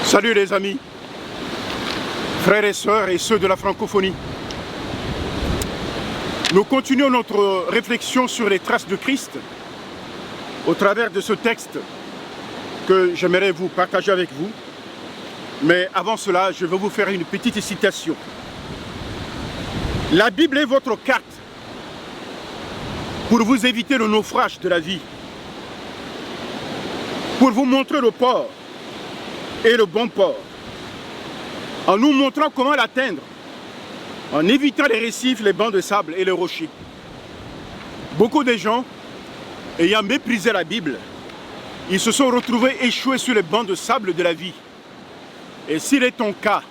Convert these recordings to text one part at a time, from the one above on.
Salut les amis, frères et sœurs et ceux de la francophonie. Nous continuons notre réflexion sur les traces de Christ au travers de ce texte que j'aimerais vous partager avec vous. Mais avant cela, je vais vous faire une petite citation. La Bible est votre carte pour vous éviter le naufrage de la vie, pour vous montrer le port et le bon port, en nous montrant comment l'atteindre, en évitant les récifs, les bancs de sable et les rochers. Beaucoup de gens, ayant méprisé la Bible, ils se sont retrouvés échoués sur les bancs de sable de la vie. Et s'il est ton cas,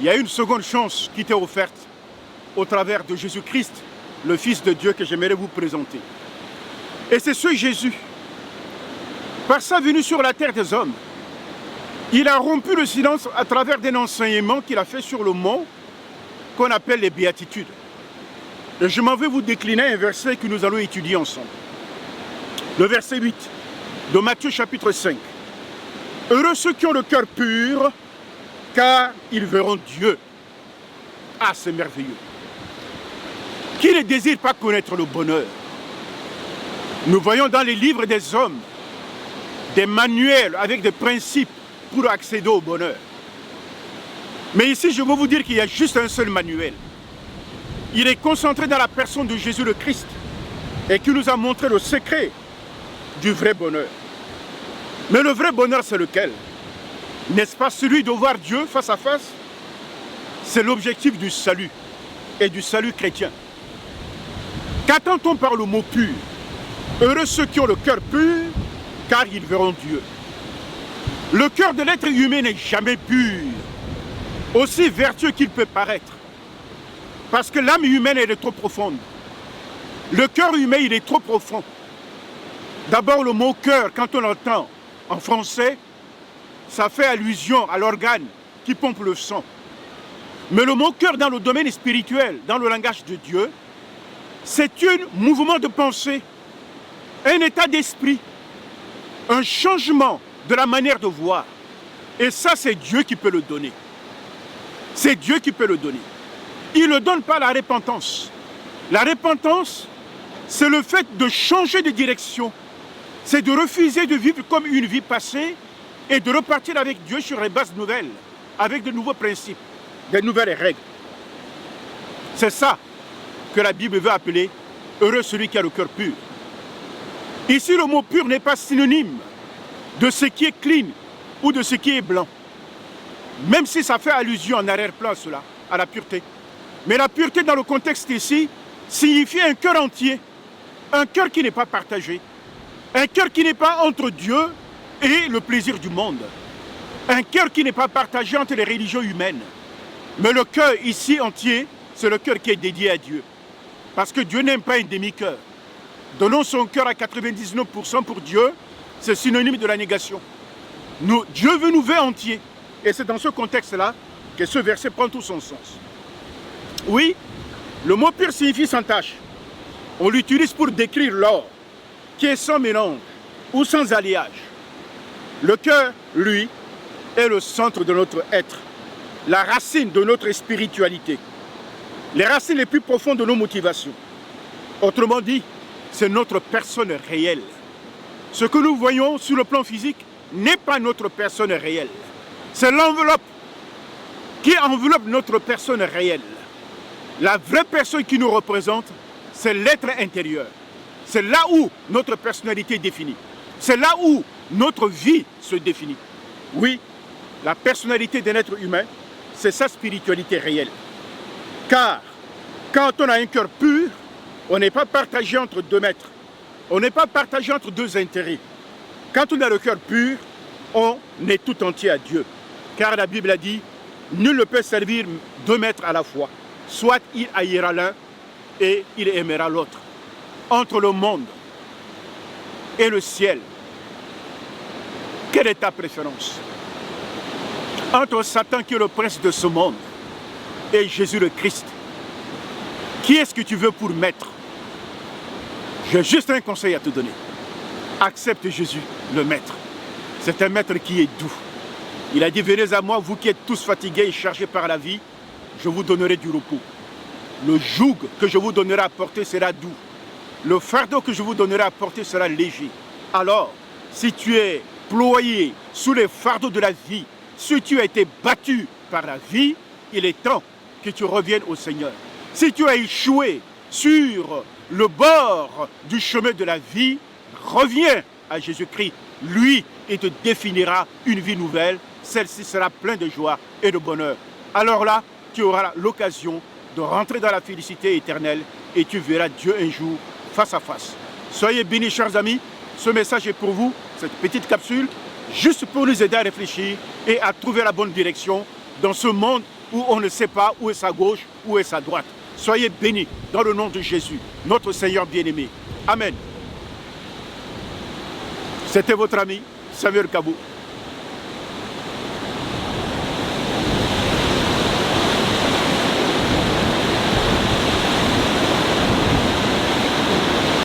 il y a une seconde chance qui t'est offerte au travers de Jésus-Christ, le Fils de Dieu que j'aimerais vous présenter. Et c'est ce Jésus, par sa venue sur la terre des hommes, il a rompu le silence à travers des enseignements qu'il a fait sur le mont qu'on appelle les béatitudes. Et je m'en vais vous décliner un verset que nous allons étudier ensemble. Le verset 8 de Matthieu chapitre 5. Heureux ceux qui ont le cœur pur, car ils verront Dieu. Ah, c'est merveilleux. Qui ne désire pas connaître le bonheur? Nous voyons dans les livres des hommes des manuels avec des principes pour accéder au bonheur. Mais ici, je veux vous dire qu'il y a juste un seul manuel. Il est concentré dans la personne de Jésus le Christ et qui nous a montré le secret du vrai bonheur. Mais le vrai bonheur, c'est lequel? N'est-ce pas celui de voir Dieu face à face? C'est l'objectif du salut et du salut chrétien. Qu'attend-on par le mot pur? Heureux ceux qui ont le cœur pur, car ils verront Dieu. Le cœur de l'être humain n'est jamais pur, aussi vertueux qu'il peut paraître. Parce que l'âme humaine, elle est trop profonde. Le cœur humain, il est trop profond. D'abord, le mot cœur, quand on l'entend en français, ça fait allusion à l'organe qui pompe le sang. Mais le mot cœur dans le domaine spirituel, dans le langage de Dieu, c'est un mouvement de pensée, un état d'esprit, un changement de la manière de voir. Et ça, c'est Dieu qui peut le donner. C'est Dieu qui peut le donner. Il ne donne pas la repentance. La repentance, c'est le fait de changer de direction. C'est de refuser de vivre comme une vie passée et de repartir avec Dieu sur les bases nouvelles, avec de nouveaux principes, de nouvelles règles. C'est ça que la Bible veut appeler « heureux celui qui a le cœur pur ». Ici, le mot « pur » n'est pas synonyme de ce qui est clean ou de ce qui est blanc. Même si ça fait allusion en arrière-plan cela, à la pureté. Mais la pureté dans le contexte ici signifie un cœur entier, un cœur qui n'est pas partagé, un cœur qui n'est pas entre Dieu et le plaisir du monde, un cœur qui n'est pas partagé entre les religions humaines. Mais le cœur ici entier, c'est le cœur qui est dédié à Dieu. Parce que Dieu n'aime pas un demi-cœur. Donnons son cœur à 99% pour Dieu, c'est synonyme de la négation. Dieu veut nous voir entiers. Et c'est dans ce contexte-là que ce verset prend tout son sens. Oui, le mot pur signifie sans tache. On l'utilise pour décrire l'or, qui est sans mélange ou sans alliage. Le cœur, lui, est le centre de notre être, la racine de notre spiritualité, les racines les plus profondes de nos motivations. Autrement dit, c'est notre personne réelle. Ce que nous voyons sur le plan physique n'est pas notre personne réelle. C'est l'enveloppe qui enveloppe notre personne réelle. La vraie personne qui nous représente, c'est l'être intérieur. C'est là où notre personnalité est définie. C'est là où notre vie se définit. Oui, la personnalité d'un être humain, c'est sa spiritualité réelle. Car quand on a un cœur pur, on n'est pas partagé entre deux maîtres. On n'est pas partagé entre deux intérêts. Quand on a le cœur pur, on est tout entier à Dieu. Car la Bible a dit, nul ne peut servir deux maîtres à la fois. Soit il haïra l'un et il aimera l'autre. Entre le monde et le ciel, quelle est ta préférence? Entre Satan qui est le prince de ce monde et Jésus le Christ, qui est-ce que tu veux pour maître? J'ai juste un conseil à te donner. Accepte Jésus, le maître. C'est un maître qui est doux. Il a dit, venez à moi, vous qui êtes tous fatigués et chargés par la vie, je vous donnerai du repos. Le joug que je vous donnerai à porter sera doux. Le fardeau que je vous donnerai à porter sera léger. Alors, si tu es ployé sous les fardeaux de la vie, si tu as été battu par la vie, il est temps que tu reviennes au Seigneur. Si tu as échoué sur le bord du chemin de la vie, reviens à Jésus-Christ. Lui, il te définira une vie nouvelle. Celle-ci sera pleine de joie et de bonheur. Alors là, tu auras l'occasion de rentrer dans la félicité éternelle et tu verras Dieu un jour face à face. Soyez bénis, chers amis. Ce message est pour vous, cette petite capsule, juste pour nous aider à réfléchir et à trouver la bonne direction dans ce monde où on ne sait pas où est sa gauche, où est sa droite. Soyez bénis dans le nom de Jésus, notre Seigneur bien-aimé. Amen. C'était votre ami Samuel Kabou.